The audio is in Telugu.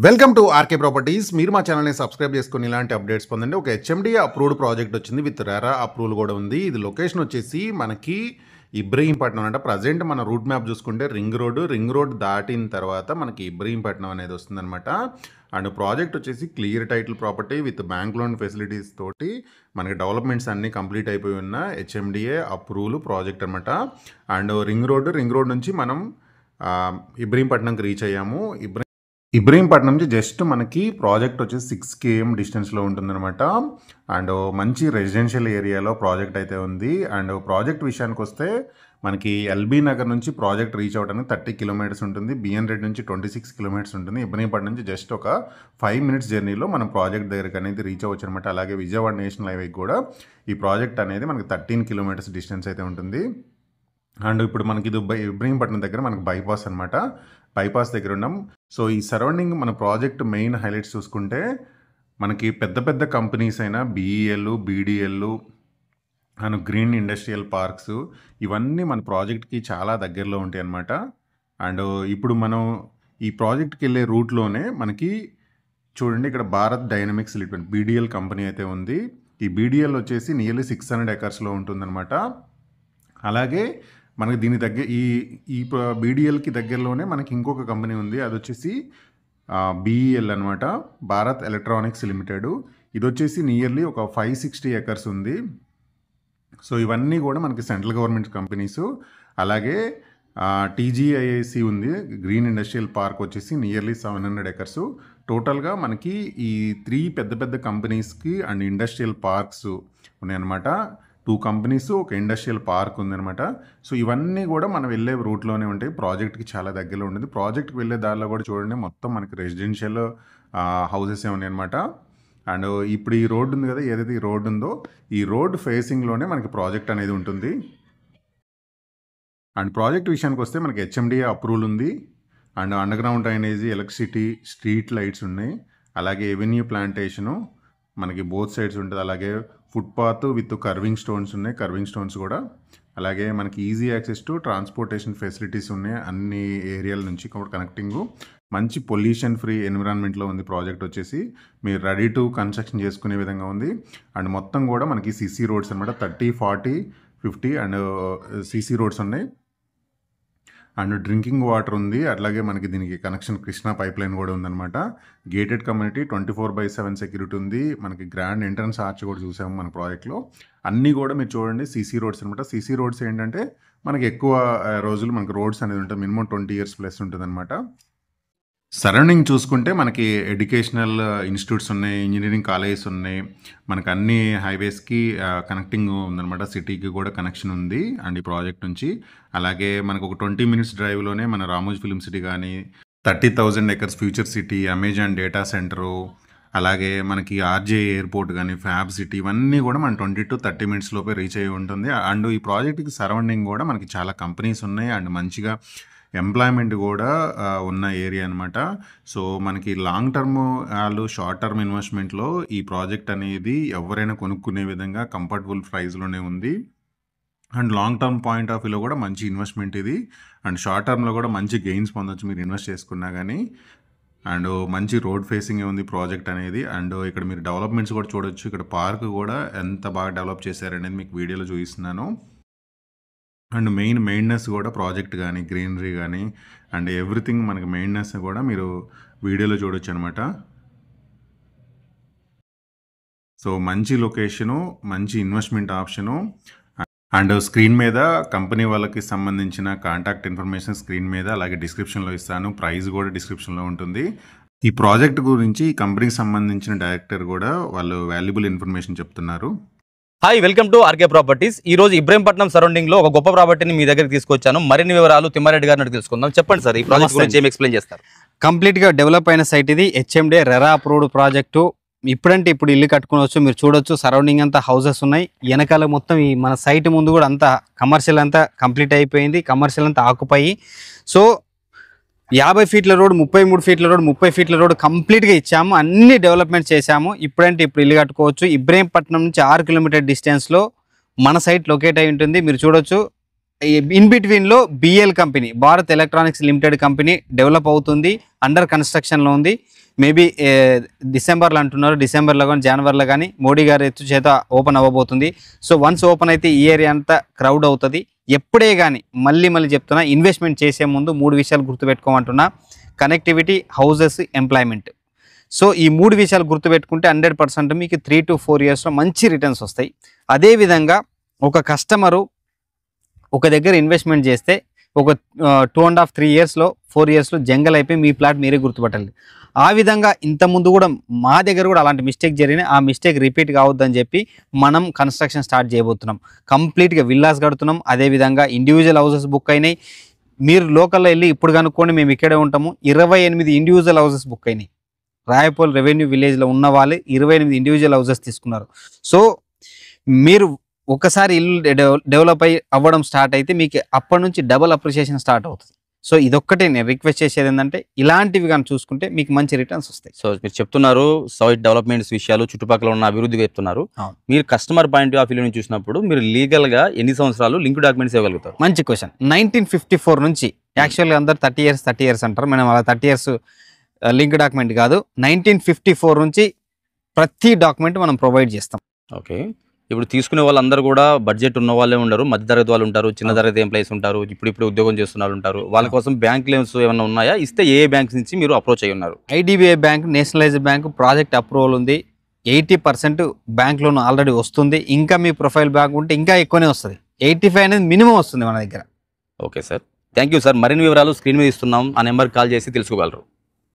Welcome to RK properties. మీరు మా ఛానల్ని సబ్స్క్రైబ్ చేసుకుని ఇలాంటి అప్డేట్స్ పొందండి. ఒక హెచ్ఎండి అప్రూవ్డ్ ప్రాజెక్ట్ వచ్చింది, విత్ రెరా అప్రూవల్ కూడా ఉంది. ఇది లొకేషన్ వచ్చేసి మనకి ఇబ్రహీంపట్నం అంట. ప్రజెంట్ మన రూట్ మ్యాప్ చూసుకుంటే రింగ్ రోడ్ దాటిన తర్వాత మనకి ఇబ్రహీంపట్నం అనేది వస్తుందన్నమాట. అండ్ ప్రాజెక్ట్ వచ్చేసి clear title property with bank loan facilities తోటి మనకి డెవలప్మెంట్స్ అన్నీ కంప్లీట్ అయిపోయి ఉన్న హెచ్ఎండిఏ అప్రూవల్ ప్రాజెక్ట్ అనమాట. అండ్ రింగ్ రోడ్ నుంచి మనం ఇబ్రహీంపట్నంకి రీచ్ అయ్యాము. ఇబ్రహీంపట్నం నుంచి జస్ట్ మనకి ప్రాజెక్ట్ వచ్చేసి 6 km డిస్టెన్స్లో ఉంటుందన్నమాట. అండ్ మంచి రెసిడెన్షియల్ ఏరియాలో ప్రాజెక్ట్ అయితే ఉంది. అండ్ ప్రాజెక్ట్ విషయానికి వస్తే మనకి ఎల్బీ నగర్ నుంచి ప్రాజెక్ట్ రీచ్ అవ్వడానికి 30 కిలోమీటర్స్ ఉంటుంది. బిఎన్ రెడ్డి నుంచి 26 కిలోమీటర్స్ ఉంటుంది. ఇబ్రహీంపట్నం నుంచి జస్ట్ ఒక 5 minutes జర్నీలో మనం ప్రాజెక్ట్ దగ్గరికి అనేది రీచ్ అవ్వచ్చు అనమాట. అలాగే విజయవాడ నేషనల్ హైవేకి కూడా ఈ ప్రాజెక్ట్ అనేది మనకి 13 kilometers డిస్టెన్స్ అయితే ఉంటుంది. అండ్ ఇప్పుడు మనకి ఇది ఇబ్రహీంపట్నం దగ్గర మనకి బైపాస్ అనమాట. బైపాస్ దగ్గర ఉన్నాం. సో ఈ సరౌండింగ్ మన ప్రాజెక్ట్ మెయిన్ హైలైట్స్ చూసుకుంటే మనకి పెద్ద కంపెనీస్ అయినా BEL, BDL and green industrial parks ఇవన్నీ మన ప్రాజెక్ట్కి చాలా దగ్గరలో ఉంటాయి అన్నమాట. అండ్ ఇప్పుడు మనం ఈ ప్రాజెక్ట్కి వెళ్ళే రూట్లోనే మనకి చూడండి, ఇక్కడ Bharat dynamics limited BDL company అయితే ఉంది. ఈ బీడీఎల్ వచ్చేసి నియర్లీ 600 acresలో ఉంటుందన్నమాట. అలాగే మనకి దీని దగ్గర ఈ బీడీఎల్కి దగ్గరలోనే మనకి ఇంకొక కంపెనీ ఉంది. అది వచ్చేసి బీఈఎల్ అనమాట, భారత్ ఎలక్ట్రానిక్స్ లిమిటెడ్. ఇది వచ్చేసి నియర్లీ ఒక 560 acres ఉంది. సో ఇవన్నీ కూడా మనకి సెంట్రల్ గవర్నమెంట్ కంపెనీస్. అలాగే టీజీఐఐసి ఉంది, గ్రీన్ ఇండస్ట్రియల్ పార్క్ వచ్చేసి నియర్లీ 700 acres. టోటల్గా మనకి ఈ 3 పెద్ద కంపెనీస్కి అండ్ ఇండస్ట్రియల్ పార్క్స్ ఉన్నాయన్నమాట. 2 companies, ఒక ఇండస్ట్రియల్ పార్క్ ఉందన్నమాట. సో ఇవన్నీ కూడా మనం వెళ్ళే రూట్లోనే ఉంటాయి. ప్రాజెక్ట్కి చాలా దగ్గరలో ఉంటుంది. ప్రాజెక్ట్కి వెళ్ళే దారిలో కూడా చూడండి, మొత్తం మనకి రెసిడెన్షియల్ హౌసెస్ ఉన్నాయి అనమాట. అండ్ ఇప్పుడు ఈ రోడ్డు ఉంది కదా, ఏదైతే ఈ రోడ్డు ఉందో ఈ రోడ్ ఫేసింగ్లోనే మనకి ప్రాజెక్ట్ అనేది ఉంటుంది. అండ్ ప్రాజెక్ట్ విషయానికి వస్తే మనకి హెచ్ఎండిఏ అప్రూవల్ ఉంది. And under ground drainage, electricity, street lights ఉన్నాయి. అలాగే ఎవెన్యూ ప్లాంటేషను మనకి బోత్ సైడ్స్ ఉంటుంది. అలాగే ఫుట్పాత్ విత్ కర్వింగ్ స్టోన్స్ ఉన్నాయి, కర్వింగ్ స్టోన్స్ కూడా. అలాగే మనకి easy access to transportation facilities ఉన్నాయి అన్ని ఏరియాల నుంచి కూడా కనెక్టింగ్. మంచి పొల్యూషన్ ఫ్రీ ఎన్విరాన్మెంట్లో ఉంది ప్రాజెక్ట్ వచ్చేసి. మీరు రెడీ టు కన్స్ట్రక్షన్ చేసుకునే విధంగా ఉంది. అండ్ మొత్తం కూడా మనకి సిసి రోడ్స్ అనమాట. 30, 40, 50 అండ్ సిసి రోడ్స్ ఉన్నాయి. అండ్ డ్రింకింగ్ వాటర్ ఉంది. అట్లాగే మనకి దీనికి కనెక్షన్ కృష్ణా పైప్ లైన్ కూడా ఉందన్నమాట. గేటెడ్ కమ్యూనిటీ, 24/7 సెక్యూరిటీ ఉంది. మనకి గ్రాండ్ ఎంట్రన్స్ ఆర్చ్ కూడా చూసాము మన ప్రాజెక్ట్లో. అన్నీ కూడా మీరు చూడండి సీసీ రోడ్స్ అనమాట. సీసీ రోడ్స్ ఏంటంటే మనకి ఎక్కువ రోజులు మనకి రోడ్స్ అనేది ఉంటుంది, మినిమం 20 years ప్లస్ ఉంటుంది అనమాట. సరౌండింగ్ చూసుకుంటే మనకి ఎడ్యుకేషనల్ ఇన్స్టిట్యూట్స్ ఉన్నాయి, ఇంజనీరింగ్ కాలేజెస్ ఉన్నాయి. మనకు అన్ని హైవేస్కి కనెక్టింగ్ ఉందన్నమాట. సిటీకి కూడా కనెక్షన్ ఉంది అండ్ ఈ ప్రాజెక్ట్ నుంచి. అలాగే మనకు ఒక 20 minutes డ్రైవ్లోనే మన రామోజీ ఫిల్మ్ సిటీ కానీ, 30,000 acres future city, Amazon data centre, అలాగే మనకి ఆర్జే ఎయిర్పోర్ట్ కానీ, ఫ్యాబ్ సిటీ, ఇవన్నీ కూడా మన 20 to 30 minutes లోపే రీచ్ అయ్యి ఉంటుంది. అండ్ ఈ ప్రాజెక్ట్కి సరౌండింగ్ కూడా మనకి చాలా కంపెనీస్ ఉన్నాయి అండ్ మంచిగా ఎంప్లాయ్మెంట్ కూడా ఉన్న ఏరియా అనమాట. సో మనకి లాంగ్ టర్మ్ వాళ్ళు షార్ట్ టర్మ్ ఇన్వెస్ట్మెంట్లో ఈ ప్రాజెక్ట్ అనేది ఎవరైనా కొనుక్కునే విధంగా కంఫర్టబుల్ ప్రైస్లోనే ఉంది. And long term point of వ్యూలో కూడా మంచి ఇన్వెస్ట్మెంట్ ఇది. అండ్ షార్ట్ టర్మ్లో కూడా మంచి గెయిన్స్ పొందొచ్చు మీరు ఇన్వెస్ట్ చేసుకున్నా కానీ. అండ్ మంచి రోడ్ ఫేసింగ్ ఉంది ప్రాజెక్ట్ అనేది. అండ్ ఇక్కడ మీరు డెవలప్మెంట్స్ కూడా చూడొచ్చు. ఇక్కడ పార్క్ కూడా ఎంత బాగా డెవలప్ చేశారనేది మీకు వీడియోలో చూపిస్తున్నాను. అండ్ మెయిన్నెస్ కూడా ప్రాజెక్ట్ కానీ, గ్రీనరీ కానీ అండ్ ఎవ్రీథింగ్ మనకి మెయిన్నెస్ కూడా మీరు వీడియోలో చూడొచ్చు అనమాట. సో మంచి లొకేషను, మంచి ఇన్వెస్ట్మెంట్ ఆప్షను. అండ్ స్క్రీన్ మీద కంపెనీ వాళ్ళకి సంబంధించిన కాంటాక్ట్ ఇన్ఫర్మేషన్ స్క్రీన్ మీద, అలాగే డిస్క్రిప్షన్లో ఇస్తాను. ప్రైస్ కూడా డిస్క్రిప్షన్లో ఉంటుంది. ఈ ప్రాజెక్ట్ గురించి ఈ కంపెనీకి సంబంధించిన డైరెక్టర్ కూడా వాళ్ళు వాల్యుబుల్ ఇన్ఫర్మేషన్ చెప్తున్నారు. Hi, welcome to RK properties. ఈ రోజు ఇబ్రహీంపట్నం సరౌండింగ్ లో ఒక గొప్ప ప్రాపర్టీని మీ దగ్గరికి తీసుకొచ్చాను. మరిన్ని వివరాలు తిమ్మారెడ్డి గారిని తెలుసుకుందాం. చెప్పండి సార్, ఈ ప్రాజెక్ట్ గురించి ఏం ఎక్స్ప్లెయిన్ చేస్తారు? కంప్లీట్ గా డెవలప్ అయిన సైట్ ఇది. HMDA RERA approved project. ఇప్పుడంటే ఇప్పుడు ఇల్లు కట్టుకోవచ్చు. మీరు చూడొచ్చు సరౌండింగ్ అంతా హౌసెస్ ఉన్నాయి. వెనకాల మొత్తం ఈ మన సైట్ ముందు కూడా అంతా కమర్షియల్ అంతా కంప్లీట్ అయిపోయింది. కమర్షియల్ అంతా ఆకుపోయి. So 50 feet road, 33 feet road, 30 feet road కంప్లీట్గా ఇచ్చాము. అన్ని డెవలప్మెంట్ చేశాము. ఇప్పుడంటే ఇప్పుడు ఇల్లు కట్టుకోవచ్చు. ఇబ్రహీంపట్నం నుంచి 6 kilometer డిస్టెన్స్లో మన సైట్ లొకేట్ అయి ఉంటుంది. మీరు చూడొచ్చు ఇన్ బిట్వీన్లో BEL company, Bharat electronics limited company develop అవుతుంది, అండర్ కన్స్ట్రక్షన్లో ఉంది. మేబీ డిసెంబర్లో అంటున్నారు, డిసెంబర్లో కానీ జనవరిలో కానీ మోడీ గారి ఎత్తు చేత ఓపెన్ అవ్వబోతుంది. సో వన్స్ ఓపెన్ అయితే ఈ ఏరియా అంతా క్రౌడ్ అవుతుంది. ఎప్పుడే కానీ మళ్ళీ చెప్తున్నా, ఇన్వెస్ట్మెంట్ చేసే ముందు 3 విషయాలు గుర్తుపెట్టుకోమంటున్నా: కనెక్టివిటీ, హౌసెస్, ఎంప్లాయ్మెంట్. సో ఈ 3 విషయాలు గుర్తుపెట్టుకుంటే 100% మీకు 3 to 4 ఇయర్స్లో మంచి రిటర్న్స్ వస్తాయి. అదేవిధంగా ఒక కస్టమరు ఒక దగ్గర ఇన్వెస్ట్మెంట్ చేస్తే ఒక 2.5-3 ఇయర్స్లో 4 ఇయర్స్లో జంగల్ అయిపోయి మీ ప్లాట్ మీరే గుర్తుపట్టాలి. ఆ విధంగా ఇంతకుముందు కూడా మా దగ్గర కూడా అలాంటి మిస్టేక్ జరిగినాయి. ఆ మిస్టేక్ రిపీట్ కావద్దని చెప్పి మనం కన్స్ట్రక్షన్ స్టార్ట్ చేయబోతున్నాం. కంప్లీట్గా విల్లాస్ కడుతున్నాం. అదేవిధంగా ఇండివిజువల్ హౌసెస్ బుక్ అయినాయి. మీరు లోకల్లో వెళ్ళి ఇప్పుడు కనుక్కోండి, మేము ఇక్కడే ఉంటాము. 28 ఇండివిజువల్ హౌసెస్ బుక్ అయినాయి. రాయపూల్ రెవెన్యూ విలేజ్లో ఉన్న వాళ్ళు 28 ఇండివిజువల్ హౌసెస్ తీసుకున్నారు. సో మీరు ఒకసారి ఇల్లు డెవలప్ అవ్వడం స్టార్ట్ అయితే మీకు అప్పటి నుంచి డబుల్ అప్రిషియేషన్ స్టార్ట్ అవుతుంది. సో ఇదొక్కటే నేను రిక్వెస్ట్ చేసేది ఏంటంటే, ఇలాంటివి కానీ చూసుకుంటే మీకు మంచి రిటర్న్స్ వస్తాయి. సో మీరు చెప్తున్నారు సైట్ డెవలప్మెంట్స్ విషయాలు, చుట్టుపక్కల ఉన్న అభివృద్ధి చెప్తున్నారు. మీరు కస్టమర్ పాయింట్ ఆఫ్ వ్యూ నుంచి చూసినప్పుడు మీరు లీగల్గా ఎన్ని సంవత్సరాలు లింక్ డాక్యుమెంట్స్ ఇవ్వగలుగుతారు? మంచి క్వశ్చన్. 1954 నుంచి, యాక్చువల్గా అందరు 30 ఇయర్స్ అంటారు, మనం అలా 30 ఇయర్స్ లింక్ డాక్యుమెంట్ కాదు. 1954 నుంచి ప్రతి డాక్యుమెంట్ మనం ప్రొవైడ్ చేస్తాం. ఓకే. ఇప్పుడు తీసుకునే వాళ్ళందరూ కూడా బడ్జెట్ ఉన్న వాళ్ళే ఉండరు, మధ్య తరగతి వాళ్ళు ఉంటారు, చిన్న తరగతి ఎంప్లాయీస్ ఉంటారు, ఇప్పుడు ఉద్యోగం చేస్తున్న వాళ్ళు ఉంటారు. వాళ్ళ కోసం బ్యాంక్ లోన్స్ ఏమైనా ఉన్నాయా? ఇస్తే ఏ బ్యాంక్స్ నుంచి మీరు అప్రోచ్ అయ్యి ఉన్నారు? IDBI bank, nationalised bank project approval ఉంది. 80% బ్యాంక్ లోన్ ఆల్రెడీ వస్తుంది. ఇంకా మీ ప్రొఫైల్ బ్యాంక్ ఉంటే ఇంకా ఎక్కువనే వస్తుంది. 85 అనేది మినిమం వస్తుంది మన దగ్గర. Okay sir, thank you sir. మరిన్ని వివరాలు స్క్రీన్ మీద ఇస్తున్నాం, ఆ నెంబర్కి కాల్ చేసి తెలుసుకోగలరు.